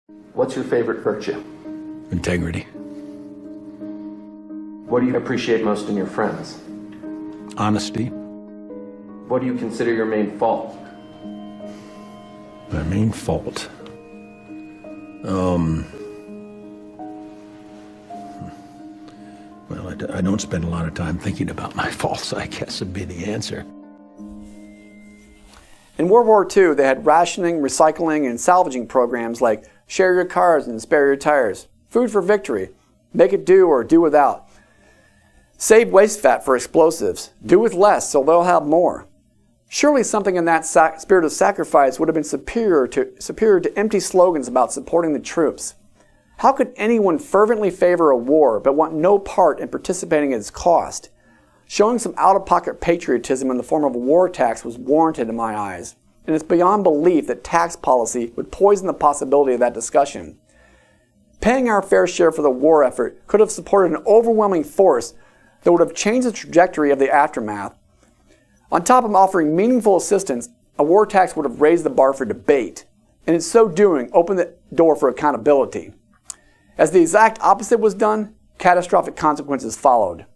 What's your favorite virtue? Integrity. What do you appreciate most in your friends? Honesty. What do you consider your main fault? My main fault. Well, I don't spend a lot of time thinking about my faults, I guess would be the answer. In World War II, they had rationing, recycling, and salvaging programs like share your cars and spare your tires, food for victory, make it do or do without, save waste fat for explosives, do with less so they'll have more. Surely something in that spirit of sacrifice would have been superior to empty slogans about supporting the troops. How could anyone fervently favor a war but want no part in participating at its cost? Showing some out-of-pocket patriotism in the form of a war tax was warranted in my eyes, and it's beyond belief that tax policy would poison the possibility of that discussion. Paying our fair share for the war effort could have supported an overwhelming force that would have changed the trajectory of the aftermath. On top of offering meaningful assistance, a war tax would have raised the bar for debate, and in so doing, opened the door for accountability. As the exact opposite was done, catastrophic consequences followed.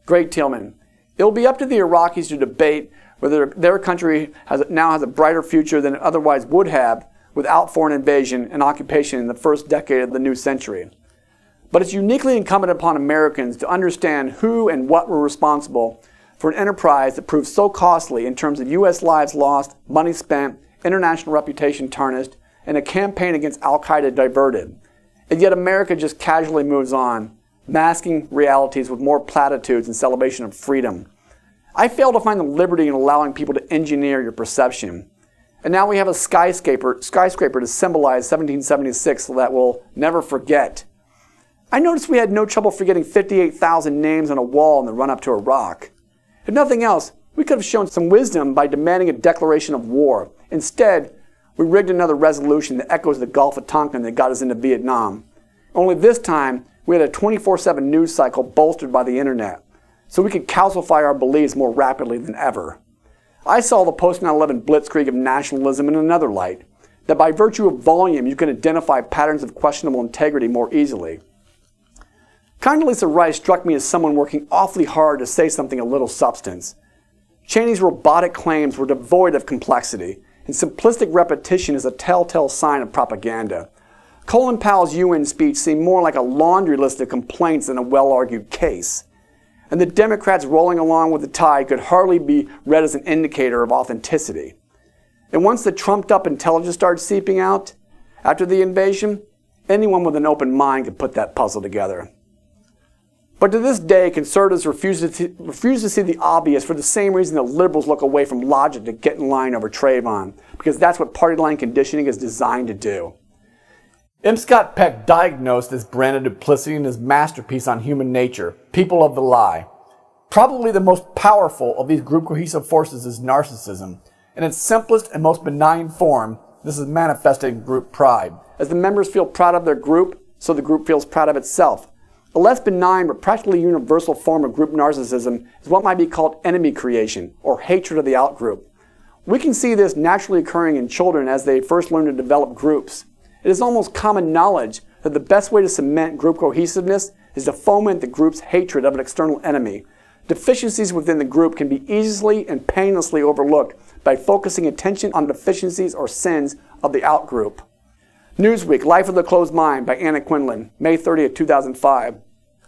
Great Tillman, it will be up to the Iraqis to debate whether their country now has a brighter future than it otherwise would have without foreign invasion and occupation in the first decade of the new century. But it's uniquely incumbent upon Americans to understand who and what were responsible for an enterprise that proved so costly in terms of U.S. lives lost, money spent, international reputation tarnished, and a campaign against Al-Qaeda diverted. And yet America just casually moves on, masking realities with more platitudes and celebration of freedom. I fail to find the liberty in allowing people to engineer your perception. And now we have a skyscraper to symbolize 1776 so that we'll never forget. I noticed we had no trouble forgetting 58,000 names on a wall in the run-up to Iraq. If nothing else, we could have shown some wisdom by demanding a declaration of war. Instead, we rigged another resolution that echoes the Gulf of Tonkin that got us into Vietnam. Only this time, we had a 24/7 news cycle bolstered by the internet, so we could calcify our beliefs more rapidly than ever. I saw the post-9/11 blitzkrieg of nationalism in another light, that by virtue of volume you can identify patterns of questionable integrity more easily. Condoleezza Rice struck me as someone working awfully hard to say something of little substance. Cheney's robotic claims were devoid of complexity, and simplistic repetition is a telltale sign of propaganda. Colin Powell's UN speech seemed more like a laundry list of complaints than a well-argued case. And the Democrats rolling along with the tide could hardly be read as an indicator of authenticity. And once the trumped-up intelligence started seeping out, after the invasion, anyone with an open mind could put that puzzle together. But to this day, conservatives refuse to see the obvious for the same reason that liberals look away from logic to get in line over Trayvon, because that's what party line conditioning is designed to do. M. Scott Peck diagnosed this brand of duplicity in his masterpiece on human nature, People of the Lie. Probably the most powerful of these group cohesive forces is narcissism. In its simplest and most benign form, this is manifested in group pride. As the members feel proud of their group, so the group feels proud of itself. A less benign but practically universal form of group narcissism is what might be called enemy creation, or hatred of the outgroup. We can see this naturally occurring in children as they first learn to develop groups. It is almost common knowledge that the best way to cement group cohesiveness is to foment the group's hatred of an external enemy. Deficiencies within the group can be easily and painlessly overlooked by focusing attention on deficiencies or sins of the outgroup. Newsweek, Life of the Closed Mind by Anna Quindlen, May 30th, 2005.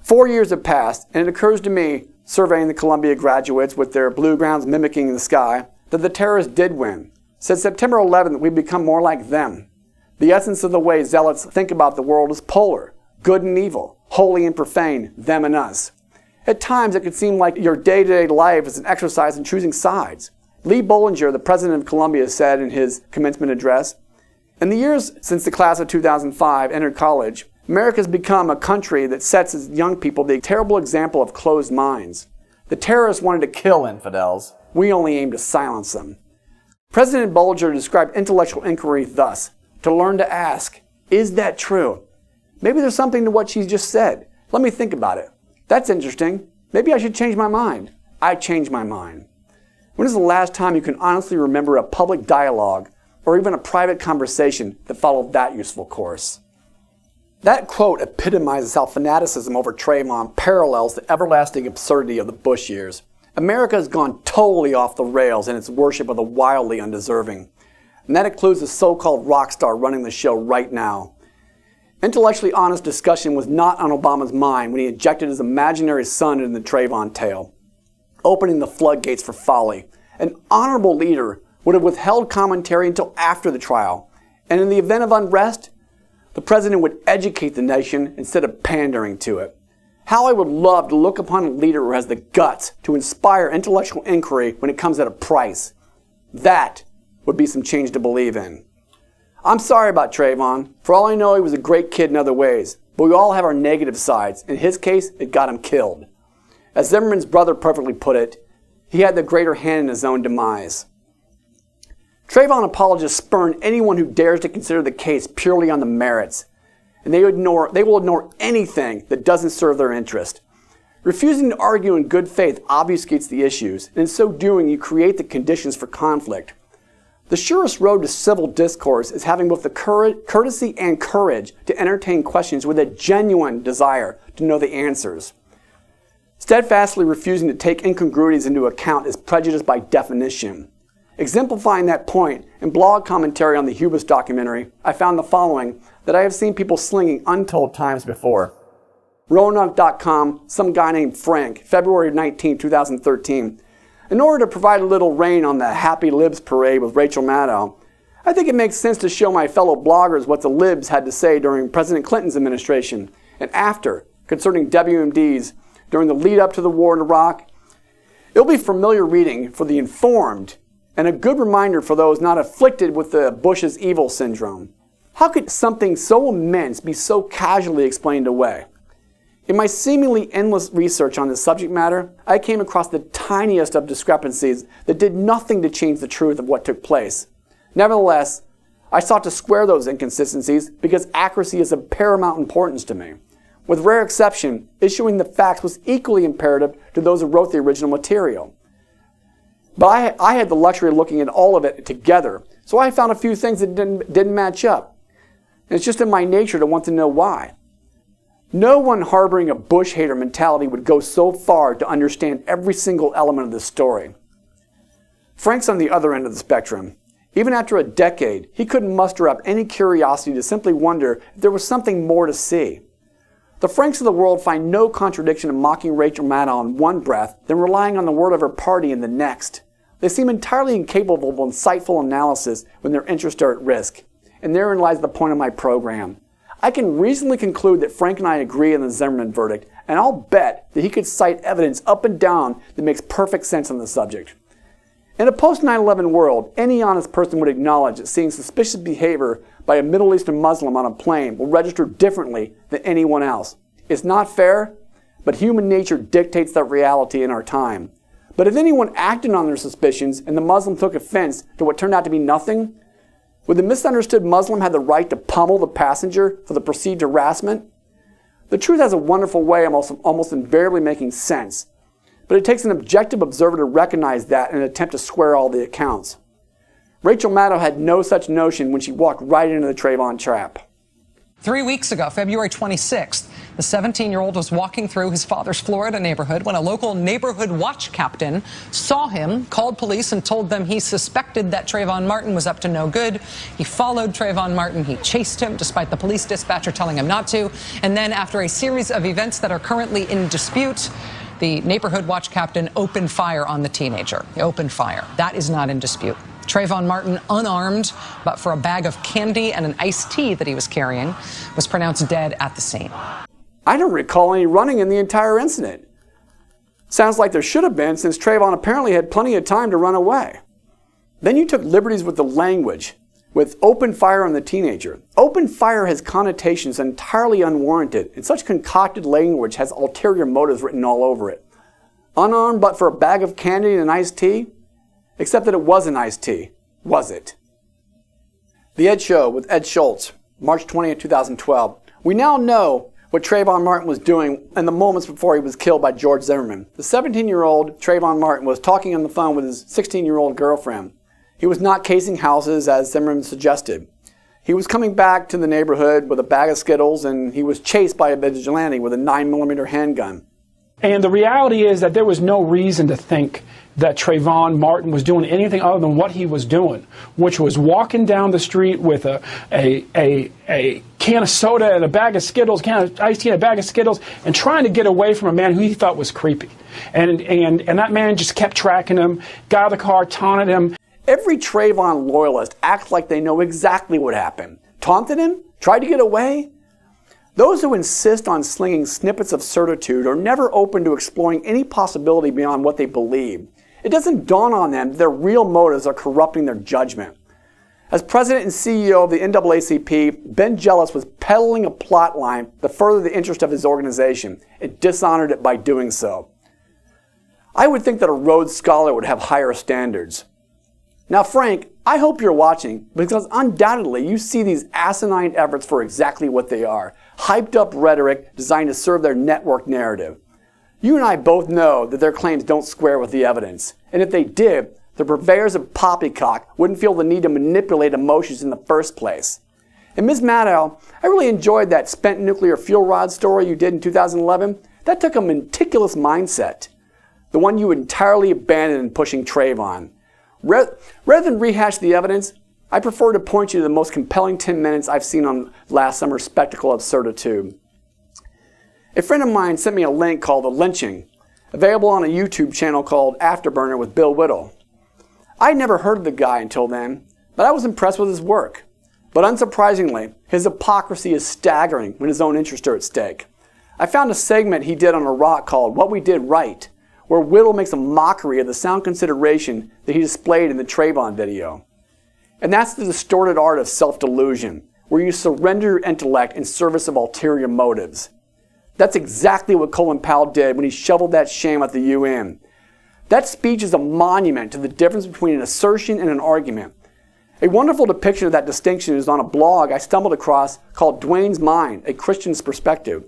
4 years have passed, and it occurs to me, surveying the Columbia graduates with their blue grounds mimicking the sky, that the terrorists did win. Since September 11th, we've become more like them. The essence of the way zealots think about the world is polar, good and evil, holy and profane, them and us. At times, it could seem like your day-to-day life is an exercise in choosing sides. Lee Bollinger, the president of Columbia, said in his commencement address, "In the years since the class of 2005 entered college, America has become a country that sets its young people the terrible example of closed minds. The terrorists wanted to kill infidels. We only aim to silence them." President Bollinger described intellectual inquiry thus: to learn to ask, is that true? Maybe there's something to what she just said. Let me think about it. That's interesting. Maybe I should change my mind. I changed my mind. When is the last time you can honestly remember a public dialogue or even a private conversation that followed that useful course. That quote epitomizes how fanaticism over Trayvon parallels the everlasting absurdity of the Bush years. America has gone totally off the rails in its worship of the wildly undeserving. And that includes the so-called rock star running the show right now. Intellectually honest discussion was not on Obama's mind when he injected his imaginary son into the Trayvon tale, opening the floodgates for folly. An honorable leader would have withheld commentary until after the trial. And in the event of unrest, the president would educate the nation instead of pandering to it. How I would love to look upon a leader who has the guts to inspire intellectual inquiry when it comes at a price. That would be some change to believe in. I'm sorry about Trayvon. For all I know, he was a great kid in other ways. But we all have our negative sides. In his case, it got him killed. As Zimmerman's brother perfectly put it, he had the greater hand in his own demise. Trayvon apologists spurn anyone who dares to consider the case purely on the merits, and they will ignore anything that doesn't serve their interest. Refusing to argue in good faith obfuscates the issues, and in so doing you create the conditions for conflict. The surest road to civil discourse is having both the courtesy and courage to entertain questions with a genuine desire to know the answers. Steadfastly refusing to take incongruities into account is prejudice by definition. Exemplifying that point, in blog commentary on the Hubris documentary, I found the following that I have seen people slinging untold times before. Roanoke.com, some guy named Frank, February 19, 2013. In order to provide a little rain on the Happy Libs parade with Rachel Maddow, I think it makes sense to show my fellow bloggers what the libs had to say during President Clinton's administration and after concerning WMDs during the lead up to the war in Iraq. It'll be familiar reading for the informed and a good reminder for those not afflicted with the Bush's evil syndrome. How could something so immense be so casually explained away? In my seemingly endless research on this subject matter, I came across the tiniest of discrepancies that did nothing to change the truth of what took place. Nevertheless, I sought to square those inconsistencies because accuracy is of paramount importance to me. With rare exception, issuing the facts was equally imperative to those who wrote the original material. But I had the luxury of looking at all of it together, so I found a few things that didn't match up. And it's just in my nature to want to know why. No one harboring a Bush hater mentality would go so far to understand every single element of the story. Frank's on the other end of the spectrum. Even after a decade, he couldn't muster up any curiosity to simply wonder if there was something more to see. The Franks of the world find no contradiction in mocking Rachel Maddow in one breath, then relying on the word of her party in the next. They seem entirely incapable of insightful analysis when their interests are at risk. And therein lies the point of my program. I can reasonably conclude that Frank and I agree on the Zimmerman verdict, and I'll bet that he could cite evidence up and down that makes perfect sense on the subject. In a post-9/11 world, any honest person would acknowledge that seeing suspicious behavior by a Middle Eastern Muslim on a plane will register differently than anyone else. It's not fair, but human nature dictates that reality in our time. But if anyone acted on their suspicions and the Muslim took offense to what turned out to be nothing, would the misunderstood Muslim have the right to pummel the passenger for the perceived harassment? The truth has a wonderful way of almost invariably making sense, but it takes an objective observer to recognize that and attempt to square all the accounts. Rachel Maddow had no such notion when she walked right into the Trayvon trap. 3 weeks ago, February 26th, the 17-year-old was walking through his father's Florida neighborhood when a local neighborhood watch captain saw him, called police, and told them he suspected that Trayvon Martin was up to no good. He followed Trayvon Martin. He chased him, despite the police dispatcher telling him not to. And then, after a series of events that are currently in dispute, the neighborhood watch captain opened fire on the teenager. He opened fire. That is not in dispute. Trayvon Martin, unarmed, but for a bag of candy and an iced tea that he was carrying, was pronounced dead at the scene. I don't recall any running in the entire incident. Sounds like there should have been, since Trayvon apparently had plenty of time to run away. Then you took liberties with the language, with open fire on the teenager. Open fire has connotations entirely unwarranted, and such concocted language has ulterior motives written all over it. Unarmed but for a bag of candy and an iced tea? Except that it was an iced tea, was it? The Ed Show with Ed Schultz, March 20th, 2012. We now know what Trayvon Martin was doing in the moments before he was killed by George Zimmerman. The 17-year-old Trayvon Martin was talking on the phone with his 16-year-old girlfriend. He was not casing houses as Zimmerman suggested. He was coming back to the neighborhood with a bag of Skittles, and he was chased by a vigilante with a 9mm handgun. And the reality is that there was no reason to think that Trayvon Martin was doing anything other than what he was doing, which was walking down the street with a can of soda and a bag of Skittles, can of iced tea and a bag of Skittles, and trying to get away from a man who he thought was creepy. And that man just kept tracking him, got out of the car, taunted him. Every Trayvon loyalist acts like they know exactly what happened. Taunted him? Tried to get away? Those who insist on slinging snippets of certitude are never open to exploring any possibility beyond what they believe. It doesn't dawn on them that their real motives are corrupting their judgment. As president and CEO of the NAACP, Ben Jealous was peddling a plot line to further the interest of his organization and dishonored it by doing so. I would think that a Rhodes Scholar would have higher standards. Now, Frank, I hope you're watching because undoubtedly you see these asinine efforts for exactly what they are. Hyped up rhetoric designed to serve their network narrative. You and I both know that their claims don't square with the evidence. And if they did, the purveyors of poppycock wouldn't feel the need to manipulate emotions in the first place. And Ms. Maddow, I really enjoyed that spent nuclear fuel rod story you did in 2011. That took a meticulous mindset. The one you entirely abandoned in pushing Trayvon. Rather than rehash the evidence, I prefer to point you to the most compelling 10 minutes I've seen on last summer's spectacle of certitude. A friend of mine sent me a link called The Lynching, available on a YouTube channel called Afterburner with Bill Whittle. I'd never heard of the guy until then, but I was impressed with his work. But unsurprisingly, his hypocrisy is staggering when his own interests are at stake. I found a segment he did on Iraq called What We Did Right, where Whittle makes a mockery of the sound consideration that he displayed in the Trayvon video. And that's the distorted art of self-delusion, where you surrender your intellect in service of ulterior motives. That's exactly what Colin Powell did when he shoveled that shame at the UN. That speech is a monument to the difference between an assertion and an argument. A wonderful depiction of that distinction is on a blog I stumbled across called Dwayne's Mind, A Christian's Perspective.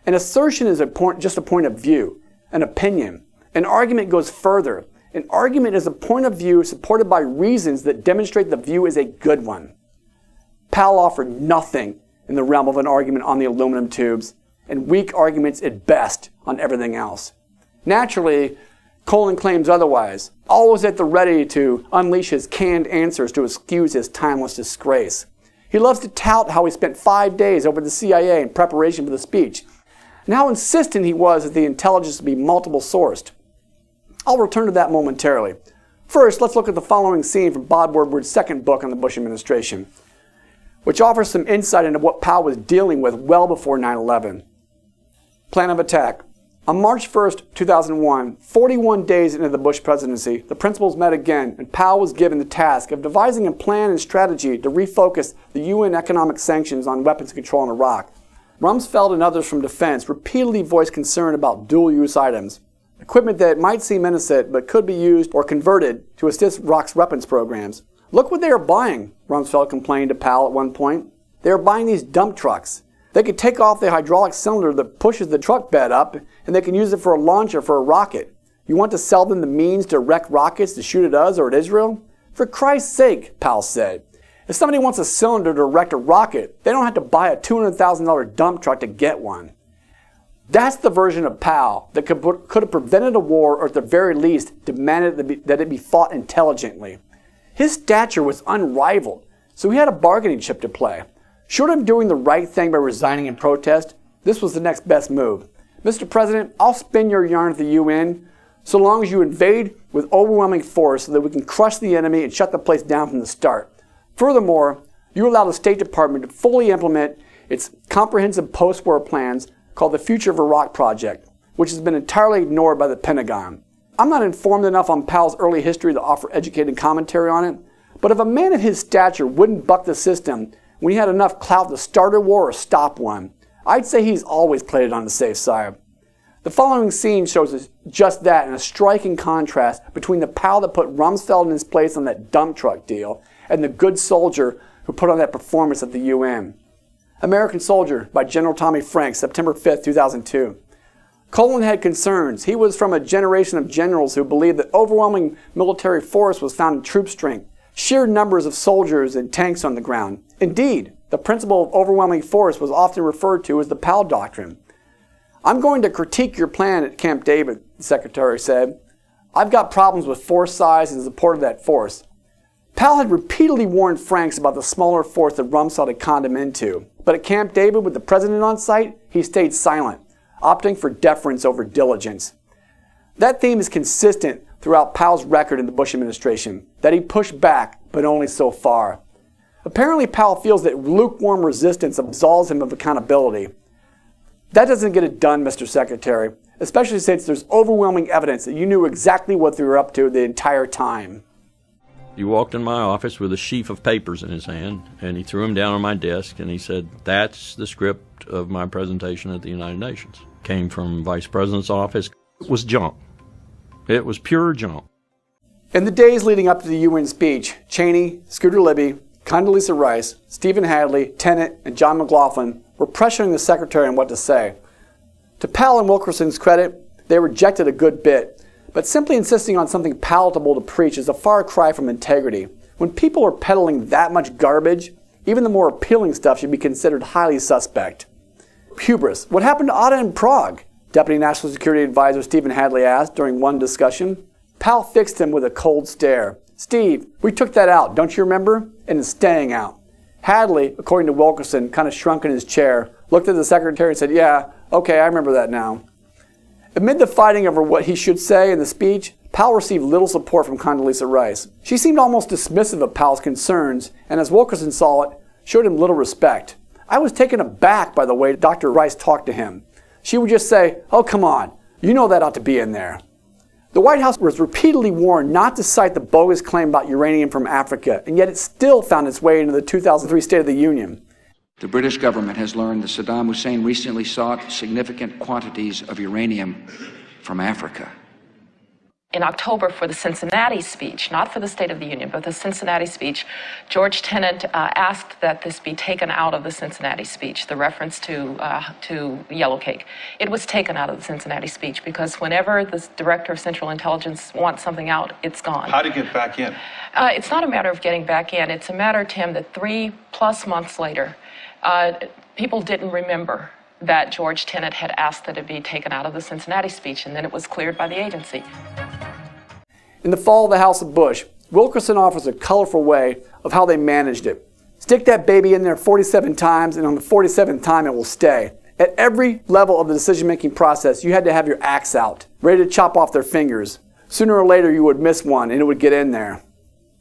An assertion is just a point of view, an opinion. An argument goes further. An argument is a point of view supported by reasons that demonstrate the view is a good one. Powell offered nothing in the realm of an argument on the aluminum tubes, and weak arguments at best on everything else. Naturally, Colin claims otherwise, always at the ready to unleash his canned answers to excuse his timeless disgrace. He loves to tout how he spent 5 days over the CIA in preparation for the speech, and how insistent he was that the intelligence be multiple sourced. I'll return to that momentarily. First, let's look at the following scene from Bob Woodward's second book on the Bush administration, which offers some insight into what Powell was dealing with well before 9/11. Plan of attack. On March 1st, 2001, 41 days into the Bush presidency, the principals met again, and Powell was given the task of devising a plan and strategy to refocus the UN economic sanctions on weapons control in Iraq. Rumsfeld and others from defense repeatedly voiced concern about dual-use items, equipment that might seem innocent but could be used or converted to assist Iraq's weapons programs. Look what they are buying, Rumsfeld complained to Powell at one point. They are buying these dump trucks. They could take off the hydraulic cylinder that pushes the truck bed up, and they can use it for a launcher for a rocket. You want to sell them the means to wreck rockets to shoot at us or at Israel? For Christ's sake, Powell said. If somebody wants a cylinder to erect a rocket, they don't have to buy a $200,000 dump truck to get one. That's the version of Powell that could have prevented a war, or at the very least demanded that it be fought intelligently. His stature was unrivaled, so he had a bargaining chip to play. Short of doing the right thing by resigning in protest, this was the next best move. Mr. President, I'll spin your yarn at the UN so long as you invade with overwhelming force so that we can crush the enemy and shut the place down from the start. Furthermore, you allow the State Department to fully implement its comprehensive post-war plans called the Future of Iraq Project, which has been entirely ignored by the Pentagon. I'm not informed enough on Powell's early history to offer educated commentary on it, but if a man of his stature wouldn't buck the system when he had enough clout to start a war or stop one, I'd say he's always played it on the safe side. The following scene shows us just that in a striking contrast between the Powell that put Rumsfeld in his place on that dump truck deal and the good soldier who put on that performance at the UN. American Soldier by General Tommy Franks, September 5th, 2002. Colin had concerns. He was from a generation of generals who believed that overwhelming military force was found in troop strength, sheer numbers of soldiers and tanks on the ground. Indeed, the principle of overwhelming force was often referred to as the Powell Doctrine. "I'm going to critique your plan at Camp David," the secretary said. "I've got problems with force size and support of that force." Powell had repeatedly warned Franks about the smaller force that Rumsfeld had conned him into. But at Camp David, with the president on site, he stayed silent, opting for deference over diligence. That theme is consistent throughout Powell's record in the Bush administration, that he pushed back, but only so far. Apparently, Powell feels that lukewarm resistance absolves him of accountability. That doesn't get it done, Mr. Secretary, especially since there's overwhelming evidence that you knew exactly what they were up to the entire time. He walked in my office with a sheaf of papers in his hand, and he threw them down on my desk, and he said, "That's the script of my presentation at the United Nations." Came from Vice President's office. It was junk. It was pure junk. In the days leading up to the UN speech, Cheney, Scooter Libby, Condoleezza Rice, Stephen Hadley, Tenet, and John McLaughlin were pressuring the Secretary on what to say. To Powell and Wilkerson's credit, they rejected a good bit, but simply insisting on something palatable to preach is a far cry from integrity. When people are peddling that much garbage, even the more appealing stuff should be considered highly suspect. Hubris. What happened to Otta in Prague? Deputy National Security Advisor Stephen Hadley asked during one discussion. Powell fixed him with a cold stare. "Steve, we took that out, don't you remember? And it's staying out." Hadley, according to Wilkerson, kind of shrunk in his chair, looked at the Secretary and said, "Yeah, okay, I remember that now." Amid the fighting over what he should say in the speech, Powell received little support from Condoleezza Rice. She seemed almost dismissive of Powell's concerns, and as Wilkerson saw it, showed him little respect. "I was taken aback by the way Dr. Rice talked to him. She would just say, 'Oh, come on, you know that ought to be in there.'" The White House was repeatedly warned not to cite the bogus claim about uranium from Africa, and yet it still found its way into the 2003 State of the Union. The British government has learned that Saddam Hussein recently sought significant quantities of uranium from Africa. In October, for the Cincinnati speech, not for the State of the Union, but the Cincinnati speech, George Tenet asked that this be taken out of the Cincinnati speech, the reference to yellow cake. It was taken out of the Cincinnati speech because whenever the Director of Central Intelligence wants something out, it's gone. How to get back in? It's not a matter of getting back in. It's a matter, Tim, that 3+ months later, people didn't remember that George Tenet had asked that it be taken out of the Cincinnati speech, and then it was cleared by the agency. In the fall of the House of Bush, Wilkerson offers a colorful way of how they managed it. Stick that baby in there 47 times, and on the 47th time it will stay. At every level of the decision-making process, you had to have your axe out, ready to chop off their fingers. Sooner or later you would miss one, and it would get in there.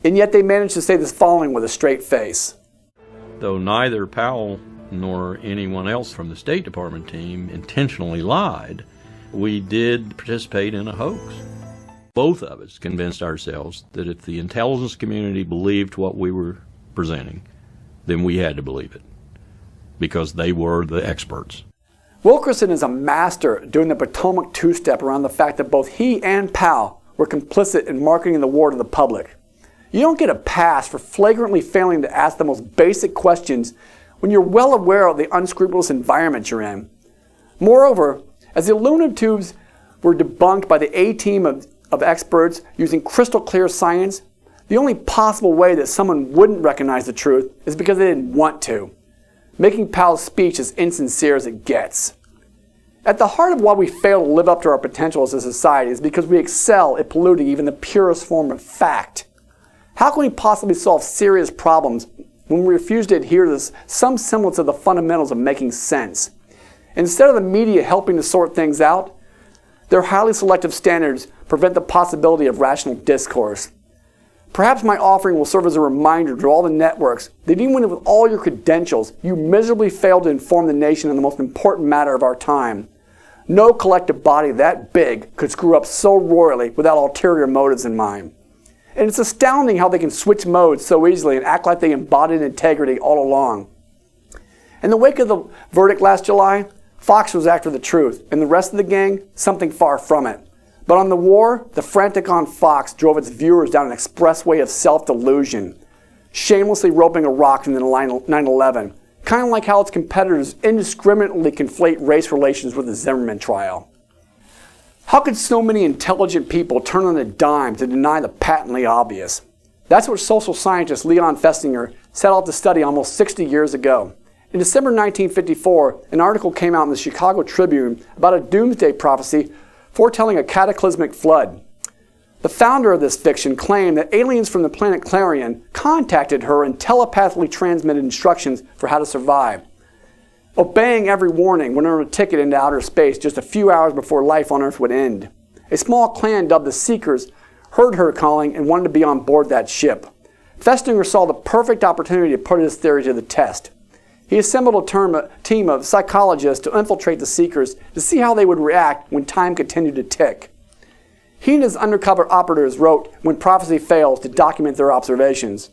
And yet they managed to say this following with a straight face. Though neither Powell nor anyone else from the State Department team intentionally lied, we did participate in a hoax. Both of us convinced ourselves that if the intelligence community believed what we were presenting, then we had to believe it, because they were the experts. Wilkerson is a master at doing the Potomac two-step around the fact that both he and Powell were complicit in marketing the war to the public. You don't get a pass for flagrantly failing to ask the most basic questions when you're well aware of the unscrupulous environment you're in. Moreover, as the aluminum tubes were debunked by the A-team of experts using crystal clear science, the only possible way that someone wouldn't recognize the truth is because they didn't want to, making Powell's speech as insincere as it gets. At the heart of why we fail to live up to our potential as a society is because we excel at polluting even the purest form of fact. How can we possibly solve serious problems when we refuse to adhere to some semblance of the fundamentals of making sense? Instead of the media helping to sort things out, their highly selective standards prevent the possibility of rational discourse. Perhaps my offering will serve as a reminder to all the networks that even with all your credentials, you miserably failed to inform the nation on the most important matter of our time. No collective body that big could screw up so royally without ulterior motives in mind. And it's astounding how they can switch modes so easily and act like they embodied integrity all along. In the wake of the verdict last July, Fox was after the truth, and the rest of the gang, something far from it. But on the war, the frantic on Fox drove its viewers down an expressway of self-delusion, shamelessly roping a rock into 9/11, kind of like how its competitors indiscriminately conflate race relations with the Zimmerman trial. How could so many intelligent people turn on a dime to deny the patently obvious? That's what social scientist Leon Festinger set out to study almost 60 years ago. In December 1954, an article came out in the Chicago Tribune about a doomsday prophecy foretelling a cataclysmic flood. The founder of this fiction claimed that aliens from the planet Clarion contacted her and telepathically transmitted instructions for how to survive. Obeying every warning would earn a ticket into outer space just a few hours before life on Earth would end. A small clan dubbed the Seekers heard her calling and wanted to be on board that ship. Festinger saw the perfect opportunity to put his theory to the test. He assembled a team of psychologists to infiltrate the Seekers to see how they would react when time continued to tick. He and his undercover operatives wrote When Prophecy Fails to document their observations.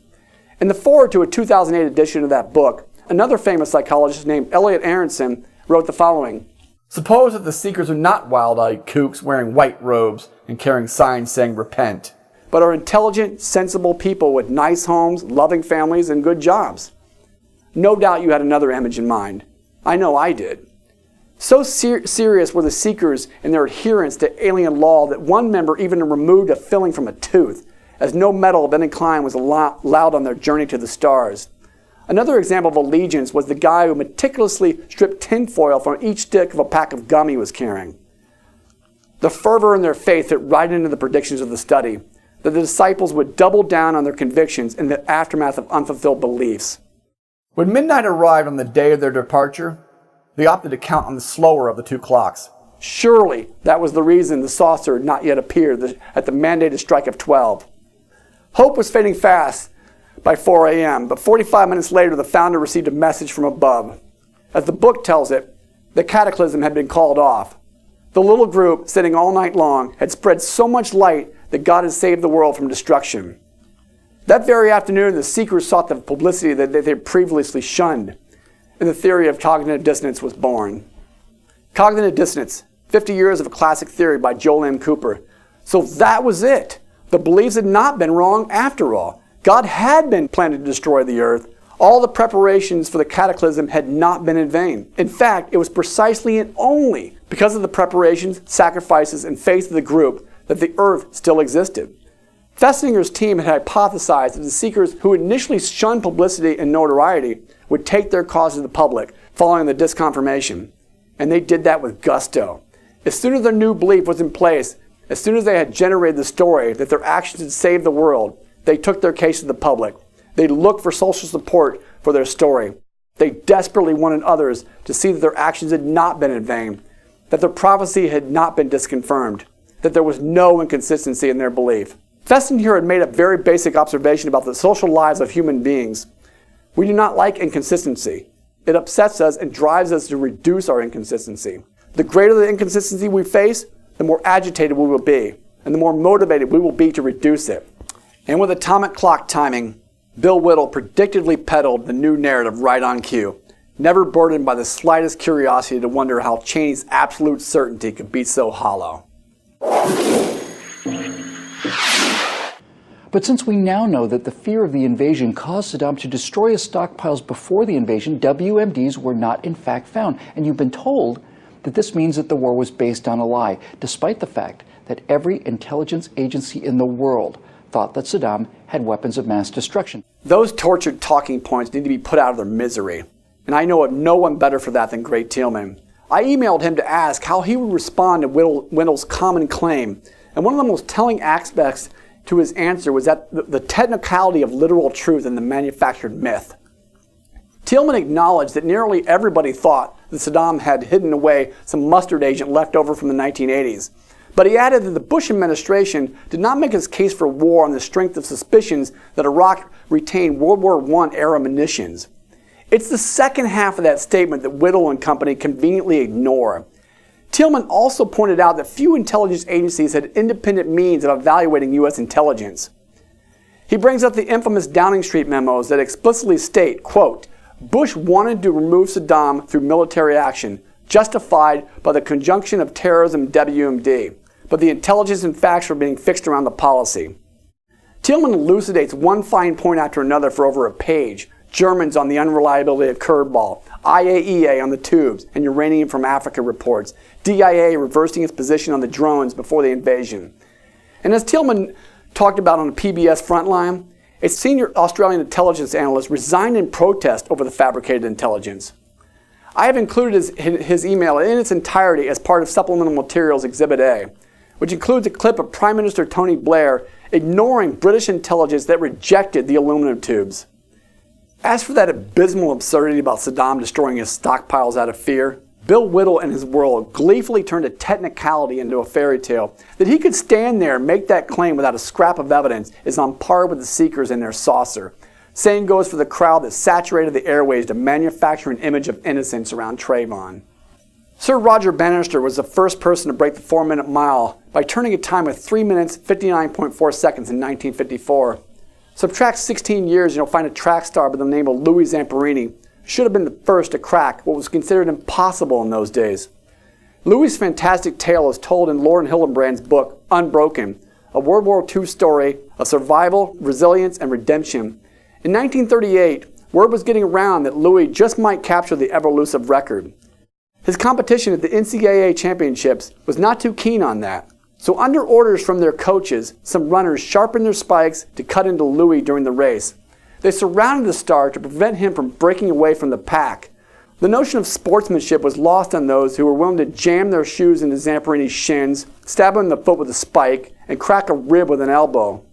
In the foreword to a 2008 edition of that book, another famous psychologist named Elliot Aronson wrote the following. Suppose that the Seekers are not wild-eyed kooks wearing white robes and carrying signs saying repent, but are intelligent, sensible people with nice homes, loving families, and good jobs. No doubt you had another image in mind. I know I did. So serious were the Seekers in their adherence to alien law that one member even removed a filling from a tooth, as no metal of any kind was allowed on their journey to the stars. Another example of allegiance was the guy who meticulously stripped tinfoil from each stick of a pack of gum he was carrying. The fervor in their faith fit right into the predictions of the study, that the disciples would double down on their convictions in the aftermath of unfulfilled beliefs. When midnight arrived on the day of their departure, they opted to count on the slower of the two clocks. Surely that was the reason the saucer had not yet appeared at the mandated strike of 12. Hope was fading fast by 4 a.m., but 45 minutes later the founder received a message from above. As the book tells it, the cataclysm had been called off. The little group, sitting all night long, had spread so much light that God had saved the world from destruction. That very afternoon, the Seekers sought the publicity that they had previously shunned, and the theory of cognitive dissonance was born. Cognitive dissonance, 50 years of a classic theory by Joel M. Cooper. So that was it. The beliefs had not been wrong after all. God had been planning to destroy the earth. All the preparations for the cataclysm had not been in vain. In fact, it was precisely and only because of the preparations, sacrifices, and faith of the group that the earth still existed. Festinger's team had hypothesized that the Seekers, who initially shunned publicity and notoriety, would take their cause to the public following the disconfirmation. And they did that with gusto. As soon as their new belief was in place, as soon as they had generated the story that their actions had saved the world, they took their case to the public. They looked for social support for their story. They desperately wanted others to see that their actions had not been in vain, that their prophecy had not been disconfirmed, that there was no inconsistency in their belief. Festinger had made a very basic observation about the social lives of human beings. We do not like inconsistency. It upsets us and drives us to reduce our inconsistency. The greater the inconsistency we face, the more agitated we will be, and the more motivated we will be to reduce it. And with atomic clock timing, Bill Whittle predictively peddled the new narrative right on cue, never burdened by the slightest curiosity to wonder how Cheney's absolute certainty could be so hollow. But since we now know that the fear of the invasion caused Saddam to destroy his stockpiles before the invasion, WMDs were not in fact found. And you've been told that this means that the war was based on a lie, despite the fact that every intelligence agency in the world thought that Saddam had weapons of mass destruction. Those tortured talking points need to be put out of their misery. And I know of no one better for that than Gray Tillman. I emailed him to ask how he would respond to Whittle's common claim. And one of the most telling aspects to his answer was that the technicality of literal truth and the manufactured myth. Tillman acknowledged that nearly everybody thought that Saddam had hidden away some mustard agent left over from the 1980s. But he added that the Bush administration did not make his case for war on the strength of suspicions that Iraq retained World War I era munitions. It's the second half of that statement that Whittle and company conveniently ignore. Tillman also pointed out that few intelligence agencies had independent means of evaluating U.S. intelligence. He brings up the infamous Downing Street memos that explicitly state, quote, Bush wanted to remove Saddam through military action, justified by the conjunction of terrorism and WMD, but the intelligence and facts were being fixed around the policy. Tillman elucidates one fine point after another for over a page. Germans on the unreliability of Curveball, IAEA on the tubes and uranium from Africa reports, DIA reversing its position on the drones before the invasion. And as Tillman talked about on the PBS Frontline, A senior Australian intelligence analyst resigned in protest over the fabricated intelligence. I have included his email in its entirety as part of Supplemental Materials Exhibit A, which includes a clip of Prime Minister Tony Blair ignoring British intelligence that rejected the aluminum tubes. As for that abysmal absurdity about Saddam destroying his stockpiles out of fear, Bill Whittle and his world gleefully turned a technicality into a fairy tale. That he could stand there and make that claim without a scrap of evidence is on par with the seekers in their saucer. Same goes for the crowd that saturated the airways to manufacture an image of innocence around Trayvon. Sir Roger Bannister was the first person to break the 4-minute mile by turning a time of 3 minutes 59.4 seconds in 1954. Subtract 16 years and you'll find a track star by the name of Louis Zamperini, who should have been the first to crack what was considered impossible in those days. Louis' fantastic tale is told in Lauren Hillenbrand's book, Unbroken, a World War II story of survival, resilience, and redemption. In 1938, word was getting around that Louis just might capture the ever-elusive record. His competition at the NCAA championships was not too keen on that. So under orders from their coaches, some runners sharpened their spikes to cut into Louis during the race. They surrounded the star to prevent him from breaking away from the pack. The notion of sportsmanship was lost on those who were willing to jam their shoes into Zamperini's shins, stab him in the foot with a spike, and crack a rib with an elbow.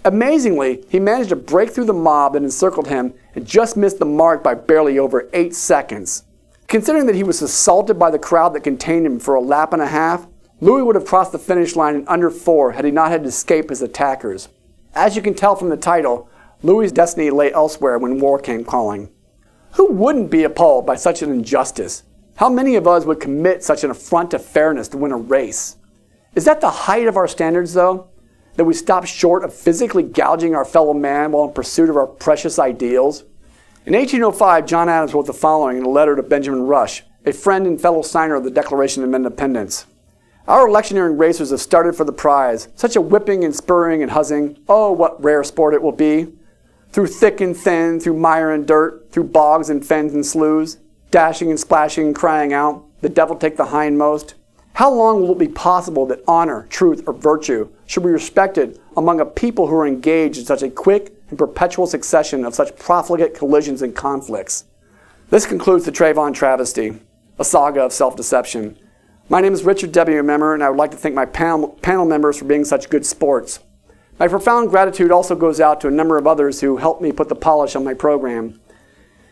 Amazingly, he managed to break through the mob that encircled him and just missed the mark by barely over 8 seconds. Considering that he was assaulted by the crowd that contained him for a lap and a half, Louis would have crossed the finish line in under 4 had he not had to escape his attackers. As you can tell from the title, Louis' destiny lay elsewhere when war came calling. Who wouldn't be appalled by such an injustice? How many of us would commit such an affront to fairness to win a race? Is that the height of our standards, though? That we stop short of physically gouging our fellow man while in pursuit of our precious ideals? In 1805, John Adams wrote the following in a letter to Benjamin Rush, a friend and fellow signer of the Declaration of Independence. Our electioneering racers have started for the prize, such a whipping and spurring and huzzing. Oh, what rare sport it will be. Through thick and thin, through mire and dirt, through bogs and fens and sloughs, dashing and splashing and crying out, the devil take the hindmost. How long will it be possible that honor, truth, or virtue should be respected among a people who are engaged in such a quick and perpetual succession of such profligate collisions and conflicts? This concludes the Trayvon travesty, a saga of self-deception. My name is Richard W. Memmer, and I would like to thank my panel members for being such good sports. My profound gratitude also goes out to a number of others who helped me put the polish on my program.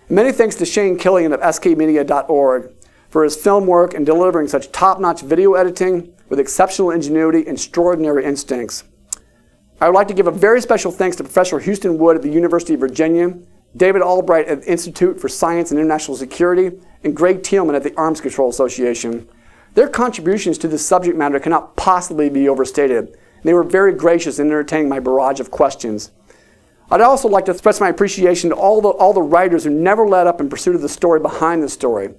Many thanks to Shane Killian of skmedia.org for his film work and delivering such top-notch video editing with exceptional ingenuity and extraordinary instincts. I would like to give a very special thanks to Professor Houston Wood at the University of Virginia, David Albright at the Institute for Science and International Security, and Greg Thielman at the Arms Control Association. Their contributions to this subject matter cannot possibly be overstated. They were very gracious in entertaining my barrage of questions. I'd also like to express my appreciation to all the writers who never let up in pursuit of the story behind the story.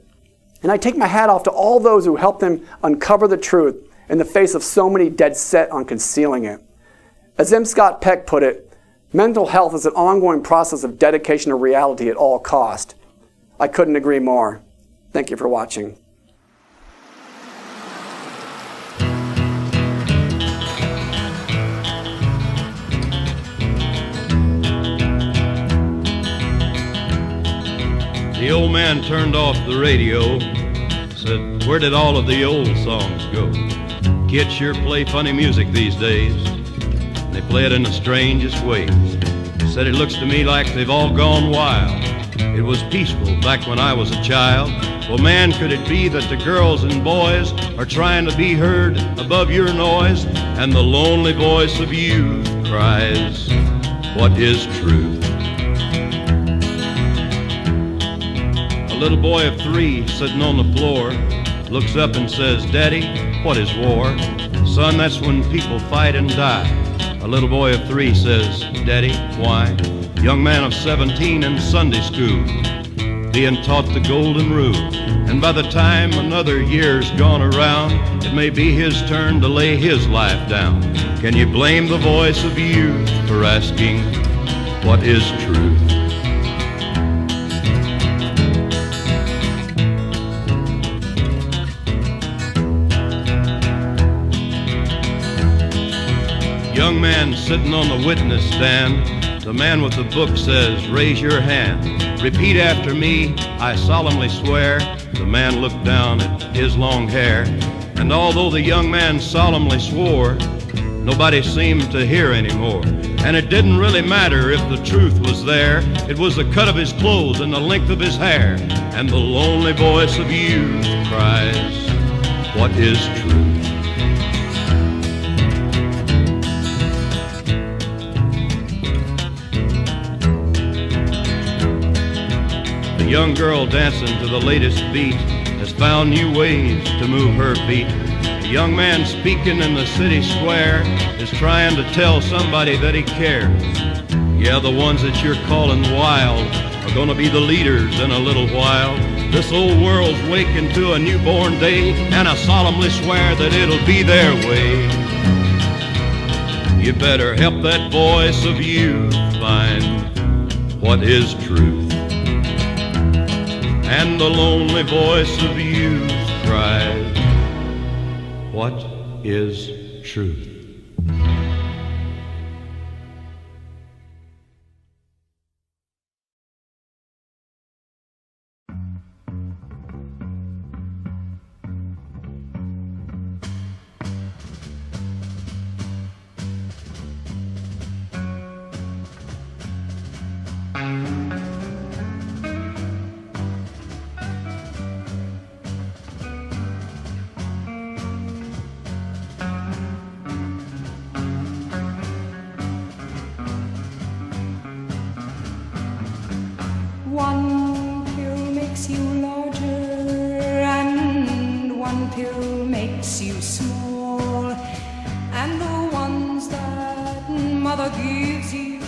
And I take my hat off to all those who helped them uncover the truth in the face of so many dead set on concealing it. As M. Scott Peck put it, mental health is an ongoing process of dedication to reality at all cost. I couldn't agree more. Thank you for watching. The old man turned off the radio, said, "Where did all of the old songs go? Kids sure play funny music these days. They play it in the strangest ways. Said it looks to me like they've all gone wild. It was peaceful back when I was a child. Well, man, could it be that the girls and boys are trying to be heard above your noise? And the lonely voice of youth cries, what is truth?" A little boy of 3 sitting on the floor looks up and says, "Daddy, what is war?" "Son, that's when people fight and die." A little boy of 3 says, "Daddy, why?" Young man of 17 in Sunday school, being taught the golden rule. And by the time another year's gone around, it may be his turn to lay his life down. Can you blame the voice of youth for asking, what is truth? Young man sitting on the witness stand The man with the book says, raise your hand. Repeat after me, I solemnly swear. The man looked down at his long hair, and although the young man solemnly swore, nobody seemed to hear anymore. And it didn't really matter if the truth was there. It was the cut of his clothes and the length of his hair. And the lonely voice of youth cries, what is truth? The young girl dancing to the latest beat has found new ways to move her feet. The young man speaking in the city square is trying to tell somebody that he cares. Yeah, the ones that you're calling wild are gonna be the leaders in a little while. This old world's waking to a newborn day, and I solemnly swear that it'll be their way. You better help that voice of youth find what is truth. And the lonely voice of youth cries, what is truth? One pill makes you larger and one pill makes you small, and the ones that mother gives you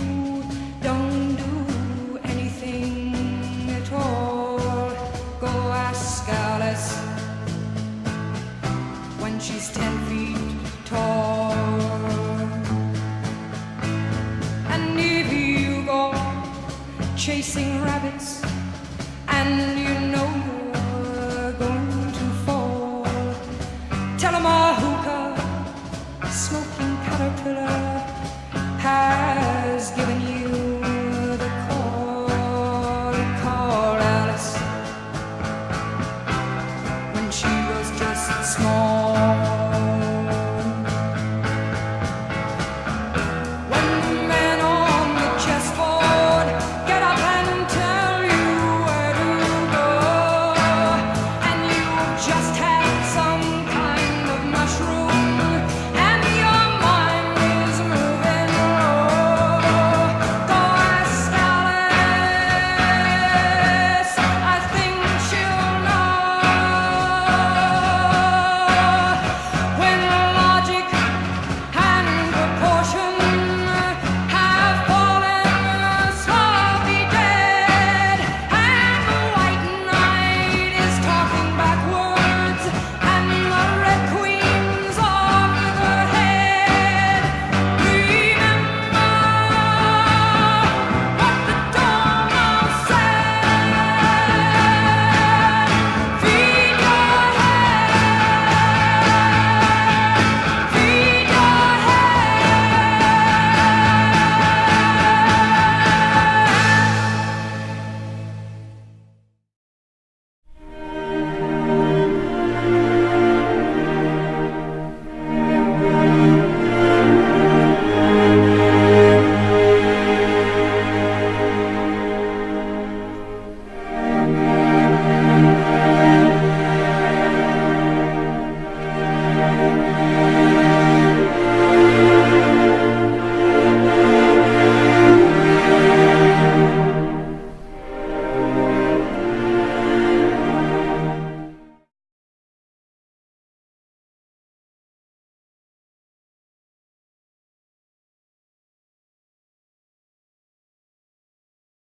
don't do anything at all. Go ask Alice when she's 10 feet tall. And if you go chasing rabbits